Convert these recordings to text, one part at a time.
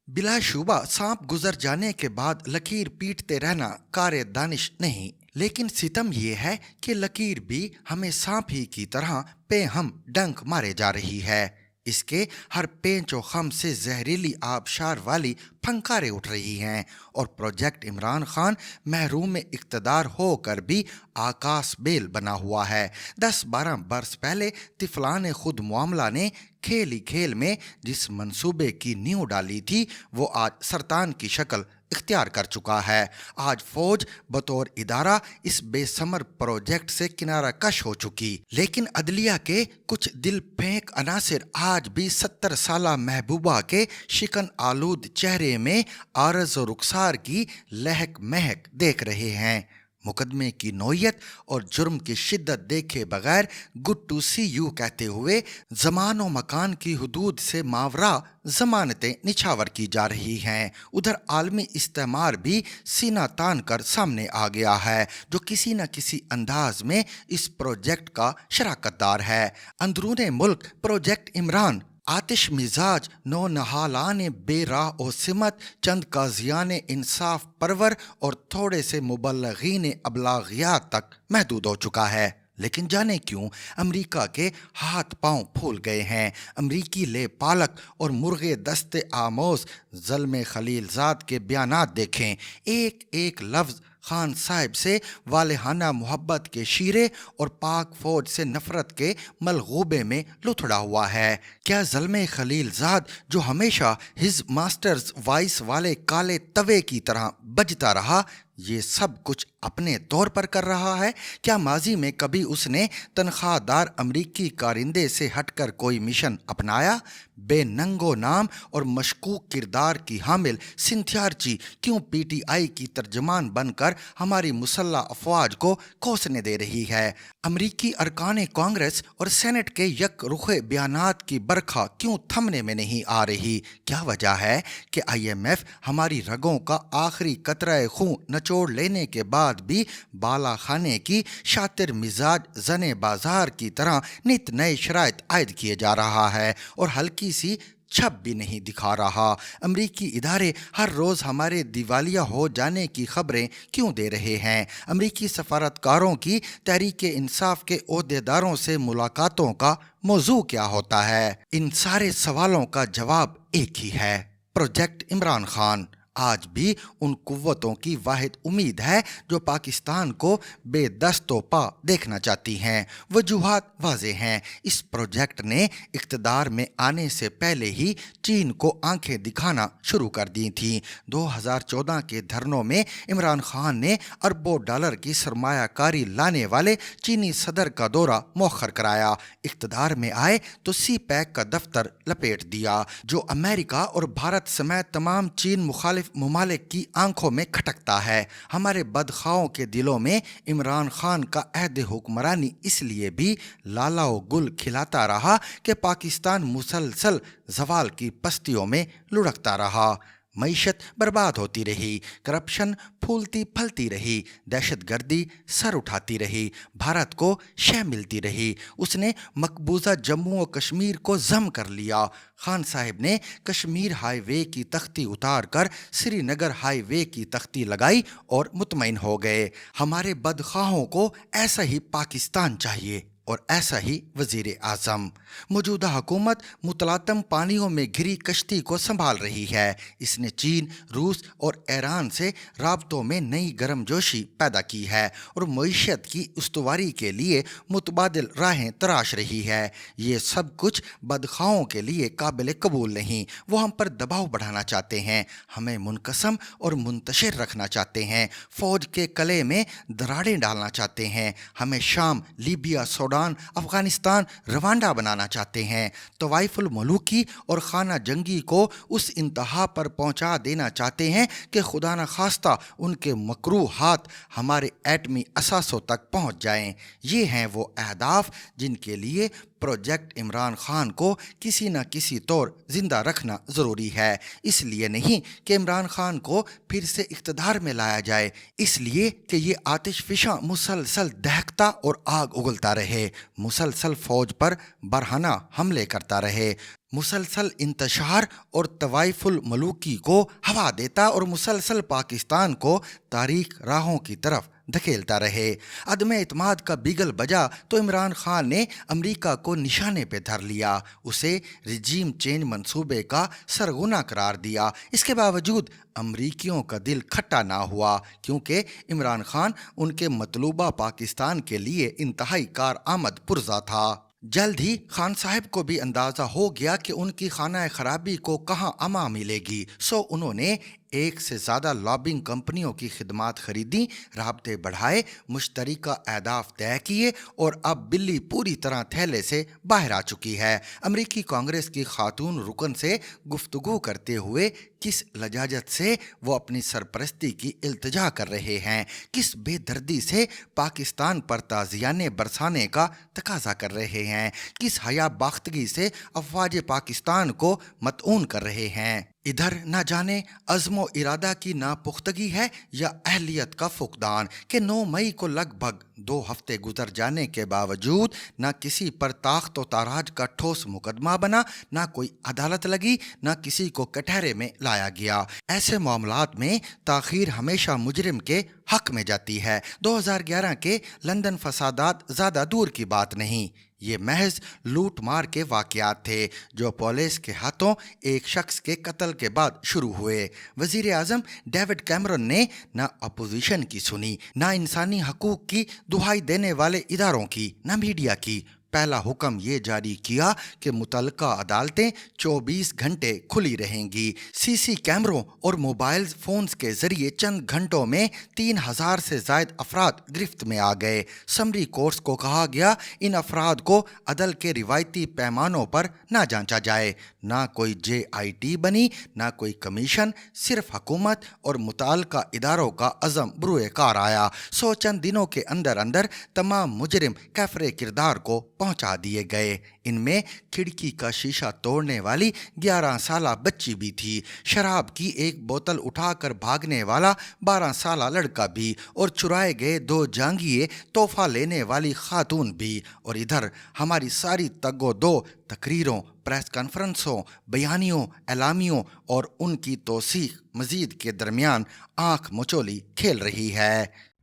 बिला शुबा सांप गुजर जाने के बाद लकीर पीटते रहना कार्य दानिश नहीं, लेकिन सितम यह है कि लकीर भी हमें सांप ही की तरह बेहम डंक मारे जा रही है। इसके हर पेंच और खम से जहरीली आबशार वाली फंकारें उठ रही हैं और प्रोजेक्ट इमरान खान महरूम इक़्तिदार होकर भी आकाश बेल बना हुआ है। 10-12 बरस पहले तिफलान खुद मामला ने खेल ही खेल में जिस मंसूबे की नींव डाली थी वो आज सरतान की शक्ल इख्तियार कर चुका है। आज फौज बतौर इदारा इस बेसमर प्रोजेक्ट से किनारा कश हो चुकी, लेकिन अदलिया के कुछ दिल फेंक अनासिर आज भी 70 साला महबूबा के शिकन आलूद चेहरे में आरज़ और रुखसार की लहक महक देख रहे हैं। मुकदमे की नोयत और जुर्म की शिद्दत देखे बगैर गुड टू सी यू कहते हुए जमान व मकान की हुदूद से मावरा जमानतें निछावर की जा रही हैं। उधर आलमी इस्तेमार भी सीना तान कर सामने आ गया है, जो किसी न किसी अंदाज में इस प्रोजेक्ट का शराकतदार है। अंदरूने मुल्क प्रोजेक्ट इमरान आतिश मिजाज नो नहालान बेराह और सिमत चंद काजियान इंसाफ परवर और थोड़े से मुबल्लगीन अबलागियात तक महदूद हो चुका है। लेकिन जाने क्यों अमेरिका के हाथ पांव फूल गए हैं। अमेरिकी ले पालक और मुर्गे दस्ते आमोज ज़ल्मे खलीलजाद के बयानात देखें। एक एक लफ्ज़ खान साहब से वालेहाना मोहब्बत के शीरे और पाक फौज से नफरत के मलगूबे में लुथड़ा हुआ है। क्या ज़ल्मे खलीलजाद जो हमेशा हिज मास्टर्स वाइस वाले काले तवे की तरह बजता रहा, ये सब कुछ अपने तौर पर कर रहा है? क्या माजी में कभी उसने तनख्वाहदार अमरीकी कारिंदे से हटकर कोई मिशन अपनाया? बेनंगो नाम और मशकूक किरदार की हामिल सिंथियार्ची क्यों पीटीआई की तर्जमान बनकर हमारी मुसल्ला अफवाज को कोसने दे रही है? अमरीकी अरकान कांग्रेस और सेनेट के यक रुखे बयानात की बरखा क्यों थमने में नहीं आ रही? क्या वजह है कि IMF हमारी रगों का आखिरी कतरा खून नचोड़ लेने के बाद भी बाला खाने की शातिर मिजाज जने बाजार की तरह नित नए शराइत आयद किए जा रहा है और हल्की सी छप भी नहीं दिखा रहा? अमरीकी इदारे हर रोज़ हमारे दिवालिया हो जाने की खबरें क्यों दे रहे हैं? अमरीकी सफारतकारों की तहरीक इंसाफ के ओहदेदारों से मुलाकातों का मौजू क्या होता है? इन सारे सवालों का जवाब एक ही है, प्रोजेक्ट इमरान खान। आज भी उन कुव्वतों की वाहिद उम्मीद है जो पाकिस्तान को बेदस्तो पा देखना चाहती हैं। वजूहात वाज़ेह हैं। इस प्रोजेक्ट ने इक़्तिदार में आने से पहले ही चीन को आंखें दिखाना शुरू कर दी थी। 2014 के धरनों में इमरान खान ने अरबों डॉलर की सरमायाकारी लाने वाले चीनी सदर का दौरा मौखर कराया। इक़्तिदार में आए तो सी पैक का दफ्तर लपेट दिया, जो अमेरिका और भारत समेत तमाम चीन मुखालिफ मुमालिक की आंखों में खटकता है। हमारे बदखाओं के दिलों में इमरान खान का अहद हुक्मरानी इसलिए भी लाला व गुल खिलाता रहा कि पाकिस्तान मुसलसल जवाल की पस्तियों में लुढ़कता रहा। मईशत बर्बाद होती रही, करप्शन फूलती फलती रही, दहशतगर्दी सर उठाती रही, भारत को शह मिलती रही। उसने मकबूजा जम्मू और कश्मीर को जम कर लिया। खान साहब ने कश्मीर हाईवे की तख्ती उतार कर श्रीनगर हाईवे की तख्ती लगाई और मुतमईन हो गए। हमारे बदखाहों को ऐसा ही पाकिस्तान चाहिए और ऐसा ही वजीर आज़म। मौजूदा हुकूमत मुतलातम पानियों में घिरी कश्ती को संभाल रही है। इसने चीन, रूस और ईरान से राबतों में नई गर्मजोशी पैदा की है और मईशत की उस्तवारी के लिए मुतबादिल राहें तराश रही है। ये सब कुछ बदखाओं के लिए काबिल कबूल नहीं। वो हम पर दबाव बढ़ाना चाहते हैं, हमें मुनकसम और मुंतशिर रखना चाहते हैं, फ़ौज के कले में दरारें डालना चाहते हैं, हमें शाम, लीबिया, सूडान, अफगानिस्तान, रवांडा बनाना चाहते हैं, तवाइफुल मलूकी और खाना जंगी को उस इंतहा पर पहुंचा देना चाहते हैं कि खुदा न खास्ता उनके मकरू हाथ हमारे एटमी असासों तक पहुंच जाएं। ये हैं वो अहदाफ जिनके लिए प्रोजेक्ट इमरान खान को किसी न किसी तौर जिंदा रखना ज़रूरी है। इसलिए नहीं कि इमरान खान को फिर से इक़्तिदार में लाया जाए, इसलिए कि ये आतिशफिशा मुसलसल दहकता और आग उगलता रहे, मुसलसल फ़ौज पर बरहना हमले करता रहे, मुसलसल इंतशार और तवाइफुल मलूकी को हवा देता और मुसलसल पाकिस्तान को तारीख राहों की तरफ धकेलता रहे। अदम इत्माद का बिगल बजा तो इमरान खान ने अमेरिका को निशाने पे धर लिया, उसे रिजीम चेंज मंसूबे का सरगुना करार दिया। इसके बावजूद अमरीकियों का दिल खट्टा ना हुआ, क्योंकि इमरान खान उनके मतलूबा पाकिस्तान के लिए इंतहाई कारआमद पुरजा था। जल्द ही खान साहब को भी अंदाज़ा हो गया कि उनकी खाना खराबी को कहाँ अमा मिलेगी, सो उन्होंने एक से ज़्यादा लॉबिंग कंपनियों की खिदमात खरीदी, राब्ते बढ़ाए, मुश्तरका अहदाफ तय किए और अब बिल्ली पूरी तरह थैले से बाहर आ चुकी है। अमरीकी कांग्रेस की खातून रुकन से गुफ्तगू करते हुए किस लजाजत से वो अपनी सरपरस्ती की इल्तिजा कर रहे हैं, किस बेदर्दी से पाकिस्तान पर ताज़ियाने बरसाने का तकाजा कर रहे हैं, किस हया बाख्तगी से अफवाज पाकिस्तान को मतऊन कर रहे हैं। इधर न जाने अज़्मो इरादा की नापुख्तगी है या अहलियत का फुकदान कि 9 मई को लगभग 2 हफ्ते गुजर जाने के बावजूद न किसी पर ताख्त व ताराज का ठोस मुकदमा बना, न कोई अदालत लगी, न किसी को कटहरे में लाया गया। ऐसे मामलात में ताख़ीर हमेशा मुजरिम के हक में जाती है। 2011 के लंदन फसादात ज़्यादा दूर की बात नहीं, ये महज लूट मार के वाक़यात थे जो पुलिस के हाथों एक शख्स के कत्ल के बाद शुरू हुए। वज़ीर आज़म डेविड कैमरन ने न अपोजिशन की सुनी, न इंसानी हकूक़ की दुहाई देने वाले इदारों की, न मीडिया की। पहला हुक्म ये जारी किया कि मुतल्लिका अदालतें 24 घंटे खुली रहेंगी। सीसी कैमरों और मोबाइल फ़ोन्स के ज़रिए चंद घंटों में 3000 से ज़ायद अफराद गिरफ्त में आ गए। समरी कोर्ट्स को कहा गया इन अफराद को अदल के रिवायती पैमानों पर ना जांचा जाए। ना कोई JIT बनी, ना कोई कमीशन, सिर्फ हुकूमत और मुतल्लिका इदारों का अज़म बरूए कार आया। सो चंद दिनों के अंदर अंदर तमाम मुजरिम कैफरे किरदार को पहुंचा दिए गए। इनमें खिड़की का शीशा तोड़ने वाली 11 साला बच्ची भी थी, शराब की एक बोतल उठाकर भागने वाला 12 साला लड़का भी, और चुराए गए 2 जांघिए तोहफा लेने वाली खातून भी। और इधर हमारी सारी तगो-दो तकरीरों, प्रेस कॉन्फ्रेंसों, बयानियों, एलामियों और उनकी तौसीख मजीद के दरमियान आंख मचोली खेल रही है।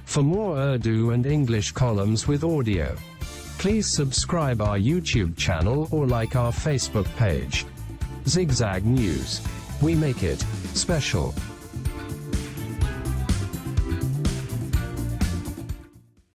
For more Urdu and English columns with audio, please subscribe our YouTube channel or like our Facebook page. Zigzag News. We make it special.